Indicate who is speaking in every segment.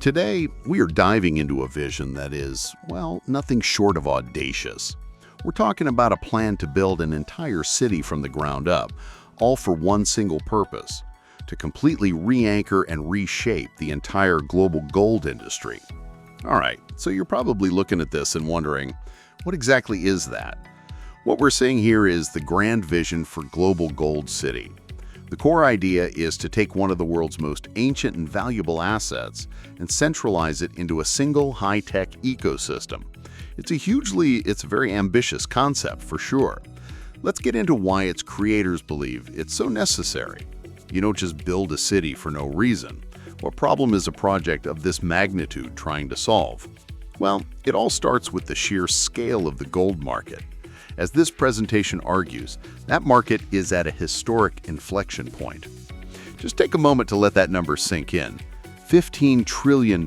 Speaker 1: Today, we are diving into a vision that is, well, nothing short of audacious. We're talking about a plan to build an entire city from the ground up, all for one single purpose: to completely re-anchor and reshape the entire global gold industry. All right, so you're probably looking at this and wondering, what exactly is that? What we're seeing here is the grand vision for Global Gold City. The core idea is to take one of the world's most ancient and valuable assets and centralize it into a single high-tech ecosystem. It's a very ambitious concept for sure. Let's get into why its creators believe it's so necessary. You don't just build a city for no reason. What problem is a project of this magnitude trying to solve? Well, it all starts with the sheer scale of the gold market. As this presentation argues, that market is at a historic inflection point. Just take a moment to let that number sink in. $15 trillion.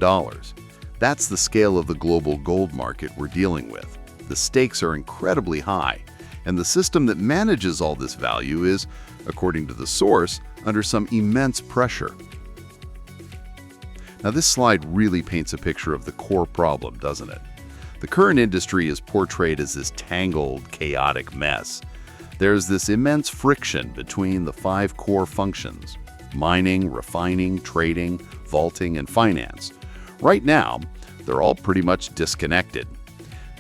Speaker 1: That's the scale of the global gold market we're dealing with. The stakes are incredibly high, and the system that manages all this value is, according to the source, under some immense pressure. Now, this slide really paints a picture of the core problem, doesn't it? The current industry is portrayed as this tangled, chaotic mess. There's this immense friction between the 5 core functions: mining, refining, trading, vaulting, and finance. Right now, they're all pretty much disconnected.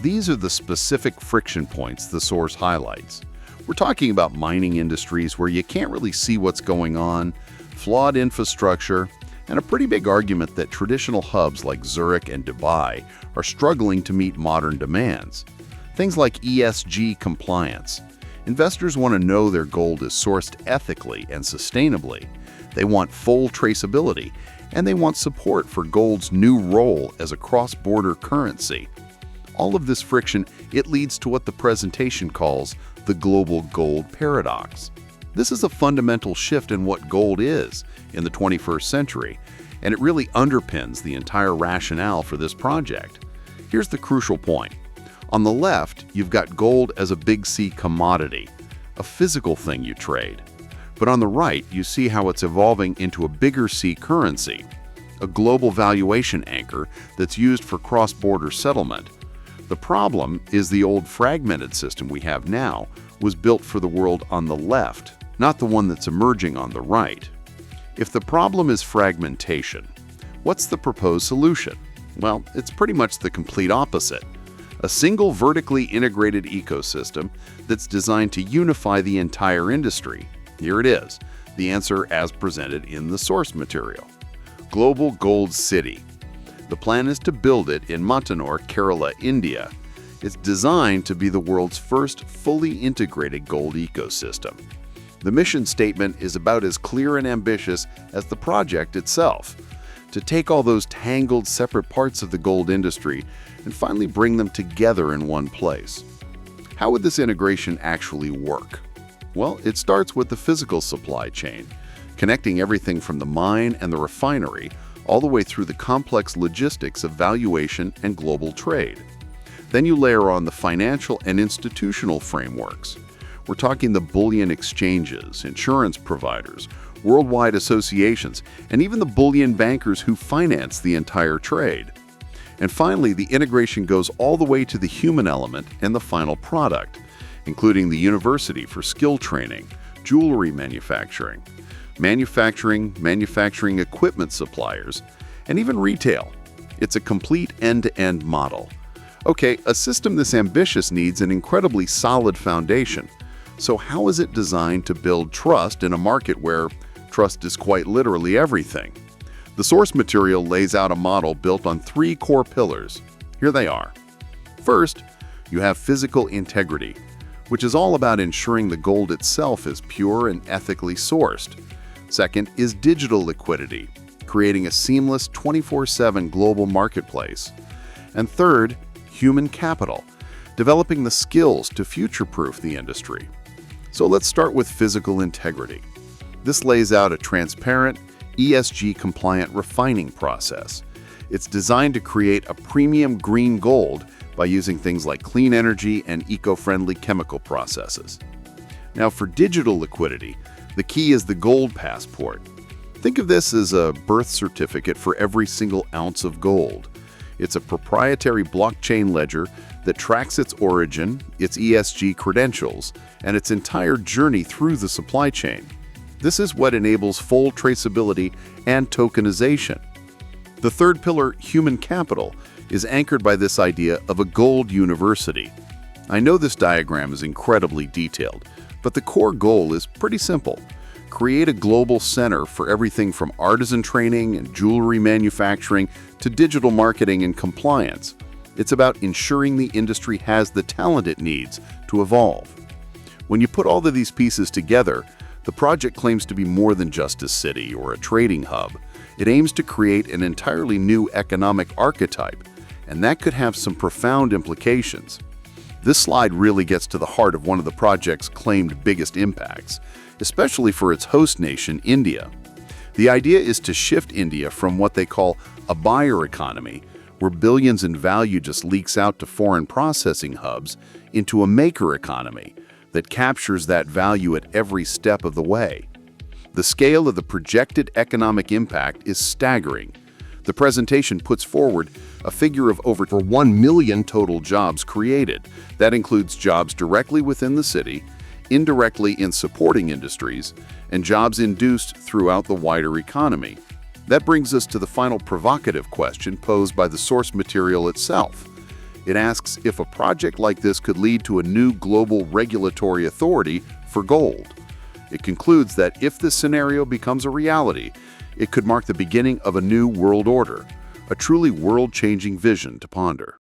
Speaker 1: These are the specific friction points the source highlights. We're talking about mining industries where you can't really see what's going on, flawed infrastructure, and a pretty big argument that traditional hubs like Zurich and Dubai are struggling to meet modern demands. Things like ESG-compliance. Investors want to know their gold is sourced ethically and sustainably. They want full traceability, and they want support for gold's new role as a cross-border currency. All of this friction, it leads to what the presentation calls the global gold paradox. This is a fundamental shift in what gold is in the 21st century, and it really underpins the entire rationale for this project. Here's the crucial point. On the left, you've got gold as a big C commodity, a physical thing you trade. But on the right, you see how it's evolving into a bigger C currency, a global valuation anchor that's used for cross-border settlement. The problem is the old fragmented system we have now was built for the world on the left, not the one that's emerging on the right. If the problem is fragmentation, what's the proposed solution? Well, it's pretty much the complete opposite. A single vertically integrated ecosystem that's designed to unify the entire industry. Here it is, the answer as presented in the source material. Global Gold City. The plan is to build it in Mattannur, Kerala, India. It's designed to be the world's first fully integrated gold ecosystem. The mission statement is about as clear and ambitious as the project itself: to take all those tangled separate parts of the gold industry and finally bring them together in one place. How would this integration actually work? Well, it starts with the physical supply chain, connecting everything from the mine and the refinery all the way through the complex logistics of valuation and global trade. Then you layer on the financial and institutional frameworks. We're talking the bullion exchanges, insurance providers, worldwide associations, and even the bullion bankers who finance the entire trade. And finally, the integration goes all the way to the human element and the final product, including the university for skill training, jewelry manufacturing, manufacturing equipment suppliers, and even retail. It's a complete end-to-end model. Okay, a system this ambitious needs an incredibly solid foundation. So how is it designed to build trust in a market where trust is quite literally everything? The source material lays out a model built on 3 core pillars. Here they are. First, you have physical integrity, which is all about ensuring the gold itself is pure and ethically sourced. Second is digital liquidity, creating a seamless 24/7 global marketplace. And third, human capital, developing the skills to future-proof the industry. So let's start with physical integrity. This lays out a transparent, ESG-compliant refining process. It's designed to create a premium green gold by using things like clean energy and eco-friendly chemical processes. Now, for digital liquidity, the key is the gold passport. Think of this as a birth certificate for every single ounce of gold. It's a proprietary blockchain ledger that tracks its origin, its ESG credentials, and its entire journey through the supply chain. This is what enables full traceability and tokenization. The third pillar, human capital, is anchored by this idea of a gold university. I know this diagram is incredibly detailed, but the core goal is pretty simple. Create a global center for everything from artisan training and jewelry manufacturing to digital marketing and compliance. It's about ensuring the industry has the talent it needs to evolve. When you put all of these pieces together, the project claims to be more than just a city or a trading hub. It aims to create an entirely new economic archetype, and that could have some profound implications. This slide really gets to the heart of one of the project's claimed biggest impacts, especially for its host nation, India. The idea is to shift India from what they call a buyer economy, where billions in value just leaks out to foreign processing hubs, into a maker economy that captures that value at every step of the way. The scale of the projected economic impact is staggering. The presentation puts forward a figure of over 1 million total jobs created. That includes jobs directly within the city, indirectly in supporting industries, and jobs induced throughout the wider economy. That brings us to the final provocative question posed by the source material itself. It asks if a project like this could lead to a new global regulatory authority for gold. It concludes that if this scenario becomes a reality, it could mark the beginning of a new world order, a truly world-changing vision to ponder.